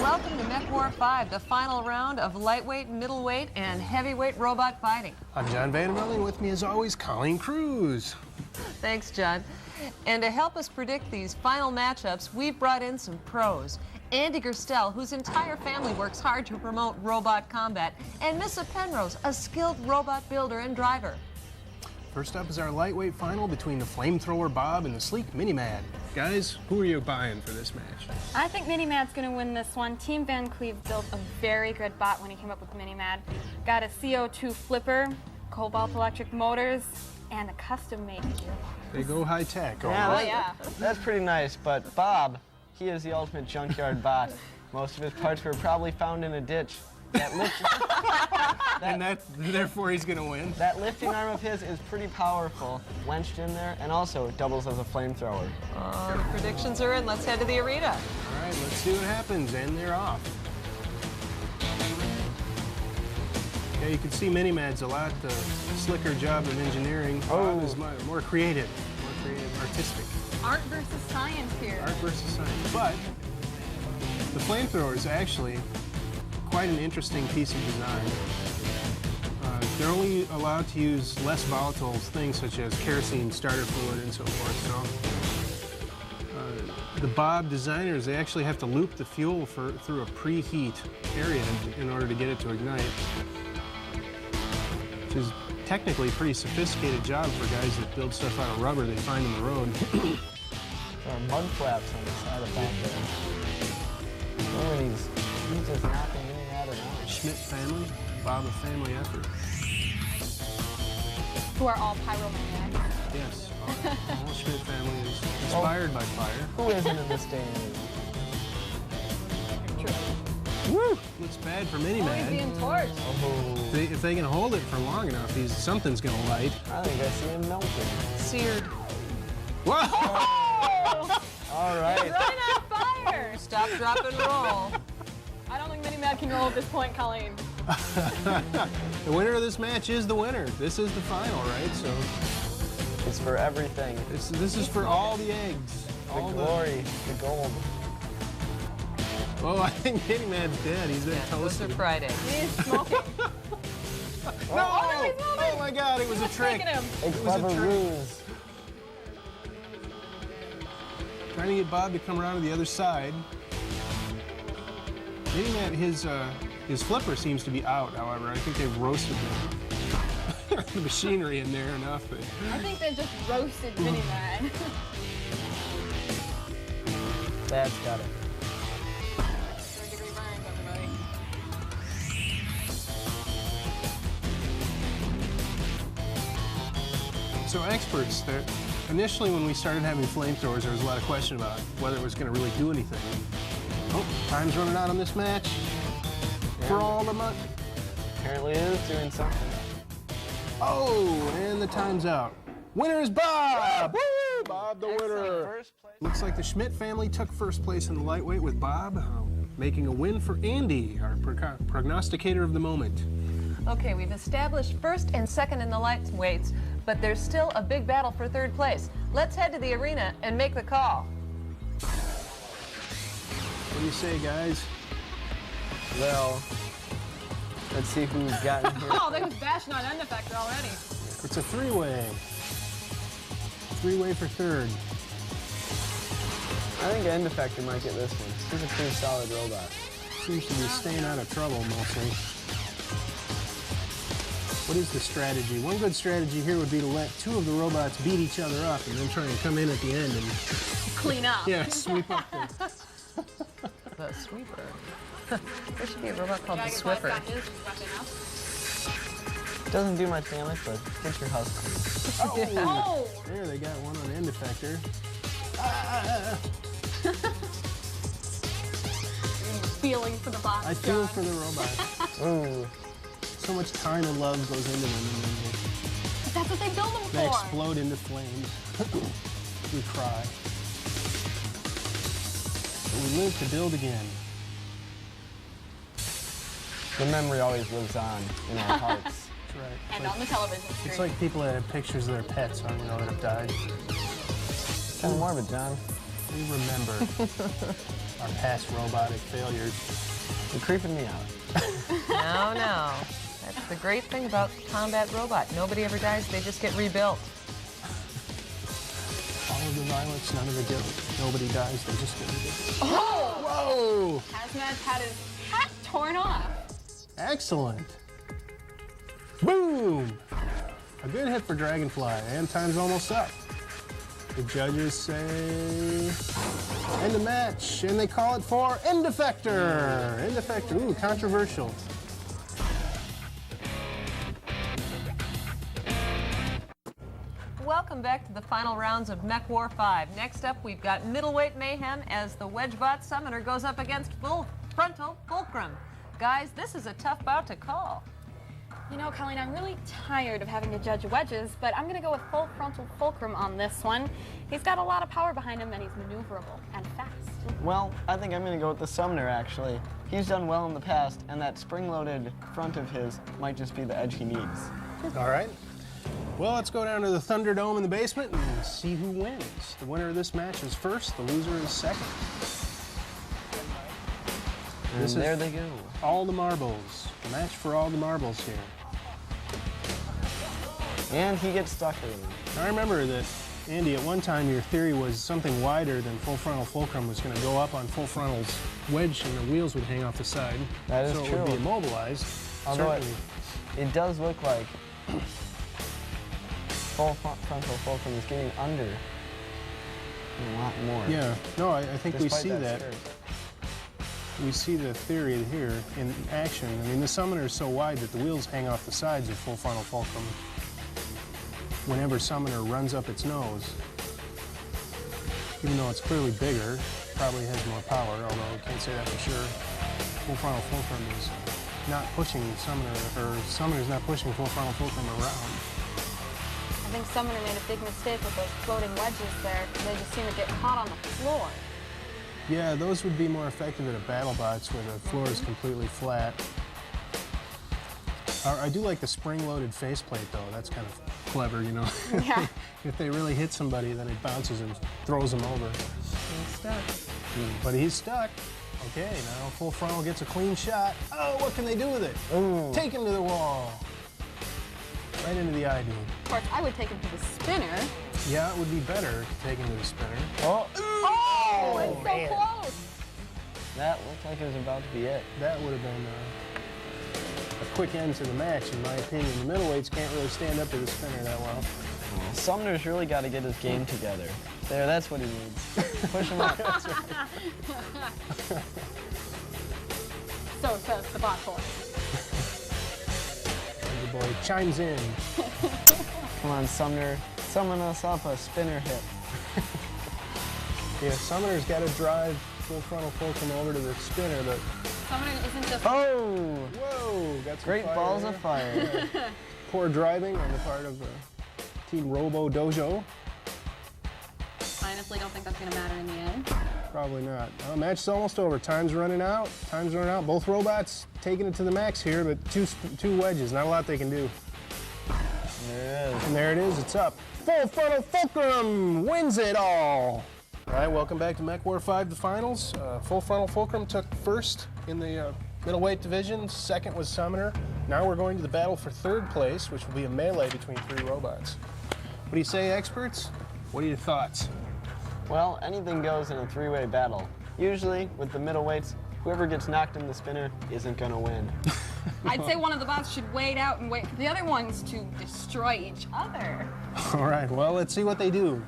Welcome to MechWar 5, the final round of lightweight, middleweight, and heavyweight robot fighting. I'm John Vanderbilt, and with me as always, Colleen Cruz. Thanks, John. And to help us predict these final matchups, we've brought in some pros. Andy Gerstel, whose entire family works hard to promote robot combat, and Missa Penrose, a skilled robot builder and driver. First up is our lightweight final between the flamethrower Bob and the sleek Mini-Mad. Guys, who are you buying for this match? I think Mini-Mad's going to win this one. Team Van Cleve built a very good bot when he came up with Mini-Mad. Got a CO2 flipper, cobalt electric motors, and a custom-made gearbox. They go high-tech. Yeah, Oh, yeah. That's pretty nice, but Bob, he is the ultimate junkyard bot. Most of his parts were probably found in a ditch. Therefore he's gonna win. That lifting arm of his is pretty powerful, wenched in there, and also doubles as a flamethrower. The predictions are in. Let's head to the arena. All right, let's see what happens, and they're off. Yeah, you can see Mini-Mad's a lot slicker job of engineering. Bob is more creative, artistic. Art versus science here. Art versus science. But the flamethrower is actually quite an interesting piece of design. They're only allowed to use less volatile things such as kerosene, starter fluid, and so forth. So the Bob designers, they actually have to loop the fuel through a preheat area in order to get it to ignite, which is technically a pretty sophisticated job for guys that build stuff out of rubber they find on the road. There are mud flaps on the side of that there. Look at he's just knocking Mini-Mad around. Schmidt family, Bob a family effort. Who are all pyromaniacs. Yes, all Schmidt family is inspired by fire. Who isn't in this day and age? Woo! Looks bad for Mini-Mad. He's being torched. Oh, If they can hold it for long enough, something's gonna light. I think I see him melting. Seared. Whoa! Oh! All right. He's running out of fire. Stop, drop, and roll. I don't think Mini-Mad can roll at this point, Colleen. The winner of this match is the winner. This is the final, right? So It's for everything. this is for all the eggs. The glory, the gold. Oh, I think Mini-Mad's dead. He's been Those are toasted. Friday. He is smoking. No! Oh, he's moving. Oh my God! It was a trick. Taking him. A clever ruse. Trying to get Bob to come around to the other side. Mini-Mad, his flipper seems to be out. However, I think they've roasted the machinery in there enough. But I think they just roasted Mini-Mad. That's got it. So experts, initially when we started having flamethrowers, there was a lot of question about whether it was going to really do anything. Oh, time's running out on this match. Yeah. For all the money. Apparently it is doing something. Oh, and the time's out. Winner is Bob! Woo! Bob the winner. First place. Looks like the Schmidt family took first place in the lightweight with Bob, making a win for Andy, our prognosticator of the moment. Okay, we've established first and second in the lightweights, but there's still a big battle for third place. Let's head to the arena and make the call. What do you say, guys? Well, let's see who's gotten here. Oh, they was bashing on end effector already. It's a three-way. Three-way for third. I think End Effector might get this one. He's a pretty solid robot. Seems to be staying out of trouble mostly. What is the strategy? One good strategy here would be to let two of the robots beat each other up and then try and come in at the end and Clean up. sweep up The sweeper. There should be a robot called the Dragonfly's Swiffer. got his. He's got enough. Doesn't do much damage, but gets your house clean. Oh! There, they got one on End Effector. Feeling for the box. I feel John. for the robot. Ooh. So much time and love goes into them, and then But that's what they build them they for. explode into flames. We cry. But we live to build again. The memory always lives on in our hearts. That's right. And on the television screen. It's like people that have pictures of their pets, that have died. Kind of morbid, John. We remember our past robotic failures. You're creeping me out. No, no. That's the great thing about combat robot. Nobody ever dies, they just get rebuilt. All of the violence, none of the guilt. Nobody dies, they just get rebuilt. Oh! Whoa! Hazmat's had his hat torn off. Excellent. Boom! A good hit for Dragonfly, and time's almost up. The judges say end of match, and they call it for end Effector. End Effector, ooh, controversial. Welcome back to the final rounds of MechWar 5. Next up, we've got Middleweight Mayhem as the Wedgebot Summoner goes up against Frontol Folcrum. Guys, this is a tough bout to call. You know, Colleen, I'm really tired of having to judge wedges, but I'm going to go with full frontal Folcrum on this one. He's got a lot of power behind him, and he's maneuverable and fast. Well, I think I'm going to go with the Summoner, actually. He's done well in the past, and that spring-loaded front of his might just be the edge he needs. All right. Well, let's go down to the Thunderdome in the basement and see who wins. The winner of this match is first, the loser is second. And This there is they go. all the marbles. The match for all the marbles here. And he gets stuck early. I remember that, Andy, at one time your theory was something wider than full frontal Folcrum was going to go up on full frontal's wedge and the wheels would hang off the side. That is so true. it would be immobilized. Although Certainly. it does look like full frontal Folcrum is getting under a lot more. Yeah, no, I think we Despite see that. skirt. We see the theory here in action. I mean, the Summoner is so wide that the wheels hang off the sides of full frontal Folcrum whenever Summoner runs up its nose. Even though it's clearly bigger, probably has more power, although I can't say that for sure. Full frontal Folcrum is not pushing Summoner, or Summoner's not pushing full frontal Folcrum around. I think Summoner made a big mistake with those floating wedges there. They just seem to get caught on the floor. Yeah, those would be more effective at a BattleBots where the floor is completely flat. I do like the spring-loaded faceplate, though. That's kind of clever, you know. Yeah. If they really hit somebody, then it bounces and throws them over. He's stuck. But he's stuck. Okay, now full frontal gets a clean shot. Oh, what can they do with it? Ooh. Take him to the wall. Right into the eye beam. Of course, I would take him to the spinner. Yeah, it would be better to take him to the spinner. Oh, Oh, it's so man. close. that looked like it was about to be it. That would have been a quick end to the match, in my opinion. The middleweights can't really stand up to the spinner that well. Sumner's really got to get his game together. There, that's what he needs. Push him up. So says the bot boy. The boy chimes in. Come on, Sumner. Summon us up a spinner hit. Yeah, Summoner's got to drive full frontal Folcrum over to the spinner, but Summoner isn't just... Oh! whoa, got some Great fire balls there. of fire. Poor driving on the part of Team Robo Dojo. Honestly, don't think that's going to matter in the end. Probably not. Well, the match is almost over. Time's running out. Time's running out. Both robots taking it to the max here, but two wedges. Not a lot they can do. There it is. And there it is. It's up. Full frontal Folcrum wins it all. All right, welcome back to MechWar 5, the finals. Full frontal Folcrum took first in the middleweight division. Second was Summoner. Now we're going to the battle for third place, which will be a melee between three robots. What do you say, experts? What are your thoughts? Well, anything goes in a three-way battle. Usually, with the middleweights, whoever gets knocked in the spinner isn't going to win. I'd say one of the bots should wait out and wait for the other ones to destroy each other. All right, well, let's see what they do.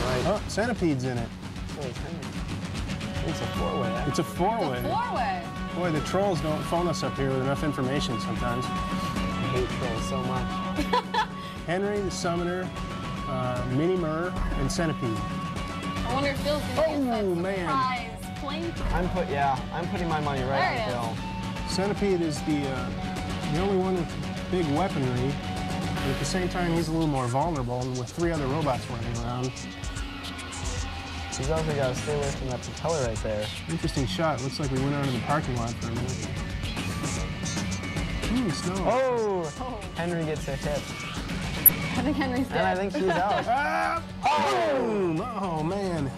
All right. Oh, Centipede's in it. Wait, it's a four-way. It's a four-way. Four-way. Boy, the trolls don't phone us up here with enough information sometimes. I hate trolls so much. Henry, the Summoner, Mini Mer, and Centipede. I wonder if Bill's going to Oh, get that man. surprise plane. I'm putting my money right There it on is. Bill. Centipede is the only one with big weaponry, but at the same time, he's a little more vulnerable with three other robots running around. He's also got to stay away from that propeller right there. Interesting shot. Looks like we went out into the parking lot for a minute. Ooh, snow. Oh! Henry gets a hit. I think Henry's dead. And I think she's out. Boom! Oh, man.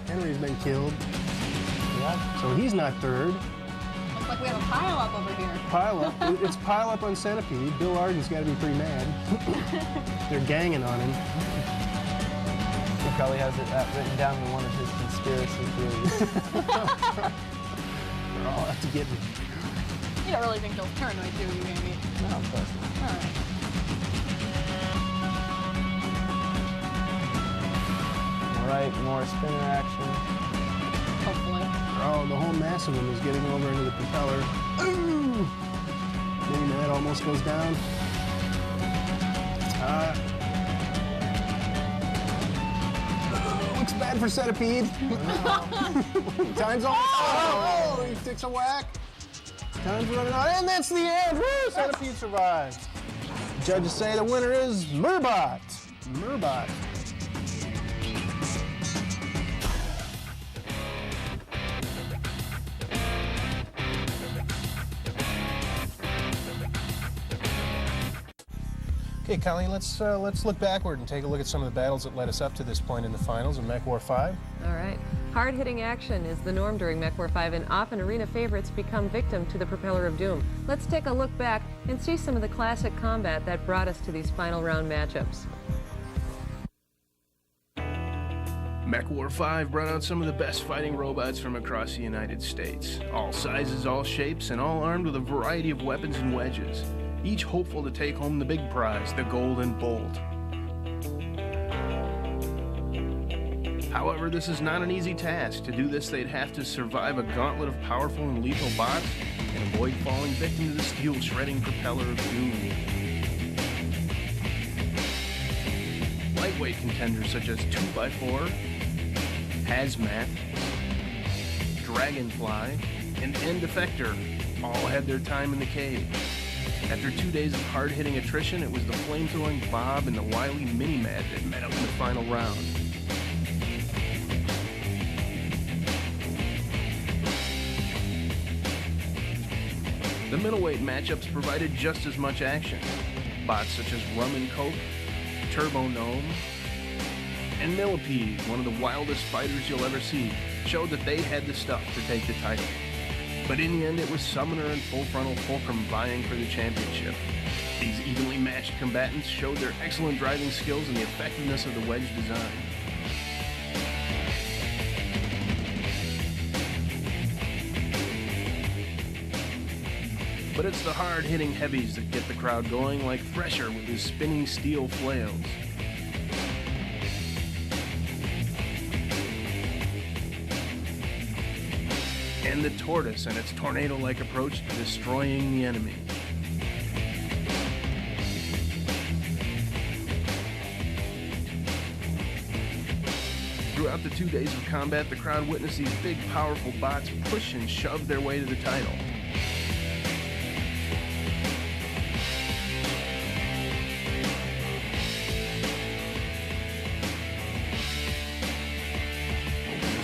Henry's been killed. Yep. So he's not third. Looks like we have a pile-up over here. Pile up. It's pile up on Centipede. Bill Arden's got to be pretty mad. They're ganging on him. He probably has that written down in one of his conspiracy theories. They're all out to get me. You don't really think they'll paranoid, do you, Andy? No, of course not. All right. All right, more spinner action. Hopefully. Oh, the whole mass of them is getting over into the propeller. Ooh! Mini-Mad almost goes down. Looks bad for Centipede. Time's almost. Oh, he takes a whack. Time's running out, and that's the end. Woo! Centipede survives. Judges say the winner is Merbot. Merbot. Okay, Colleen, let's look backward and take a look at some of the battles that led us up to this point in the finals of MechWar 5. All right. Hard-hitting action is the norm during MechWar 5, and often arena favorites become victim to the Propeller of Doom. Let's take a look back and see some of the classic combat that brought us to these final round matchups. MechWar 5 brought out some of the best fighting robots from across the United States. All sizes, all shapes, and all armed with a variety of weapons and wedges. Each hopeful to take home the big prize, the Golden Bolt. However, this is not an easy task. To do this, they'd have to survive a gauntlet of powerful and lethal bots and avoid falling victim to the steel-shredding Propeller of Doom. Lightweight contenders such as 2x4, Hazmat, Dragonfly, and Effector all had their time in the cage. After 2 days of hard-hitting attrition, it was the flame-throwing Bob and the wily Mini-Mad that met up in the final round. The middleweight matchups provided just as much action. Bots such as Rum and Coke, Turbo Gnome, and Millipede, one of the wildest fighters you'll ever see, showed that they had the stuff to take the title. But in the end, it was Summoner and Full Frontal Folcrum vying for the championship. These evenly matched combatants showed their excellent driving skills and the effectiveness of the wedge design. But it's the hard-hitting heavies that get the crowd going, like Thresher with his spinning steel flails. And the Tortoise and its tornado-like approach to destroying the enemy. Throughout the 2 days of combat, the crowd witnessed these big, powerful bots push and shove their way to the title.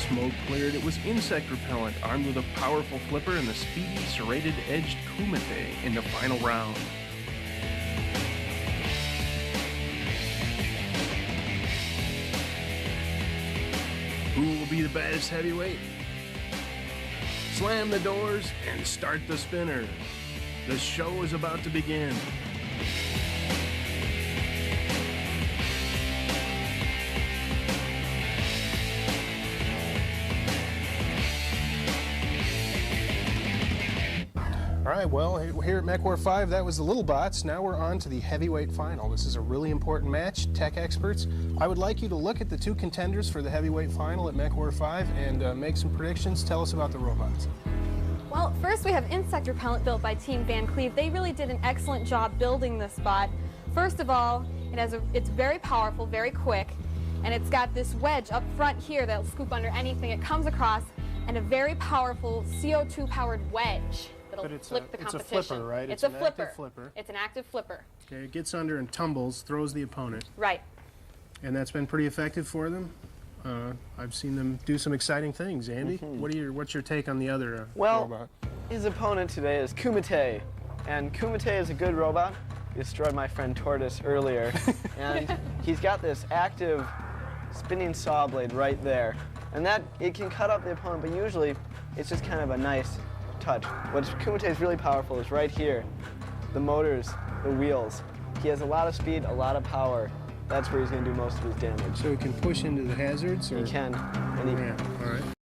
Smoke cleared, it was Insect Repellent, armed with a powerful flipper and the speedy, serrated-edged Kumite in the final round. Who will be the baddest heavyweight? Slam the doors and start the spinner. The show is about to begin. All right, well, here at MechWar 5, that was the little bots. Now we're on to the heavyweight final. This is a really important match. Tech experts, I would like you to look at the two contenders for the heavyweight final at MechWar 5 and make some predictions. Tell us about the robots. Well, first we have Insect Repellent built by Team Van Cleve. They really did an excellent job building this bot. First of all, it's very powerful, very quick, and it's got this wedge up front here that'll scoop under anything it comes across, and a very powerful CO2-powered wedge. But it's flip the a competition. flipper, right? It's a flipper. Active flipper. It's an active flipper. Okay, it gets under and tumbles, throws the opponent. Right. And that's been pretty effective for them. I've seen them do some exciting things. Andy, what's your take on the other robot? His opponent today is Kumite, and Kumite is a good robot destroyed my friend Tortoise earlier. And he's got this active spinning saw blade right there. And that, it can cut up the opponent, but usually it's just kind of a nice touch. What Kumite is really powerful is right here. The motors, the wheels. He has a lot of speed, a lot of power. That's where he's going to do most of his damage. So he can push into the hazards? Or? He can. And he, yeah, all right.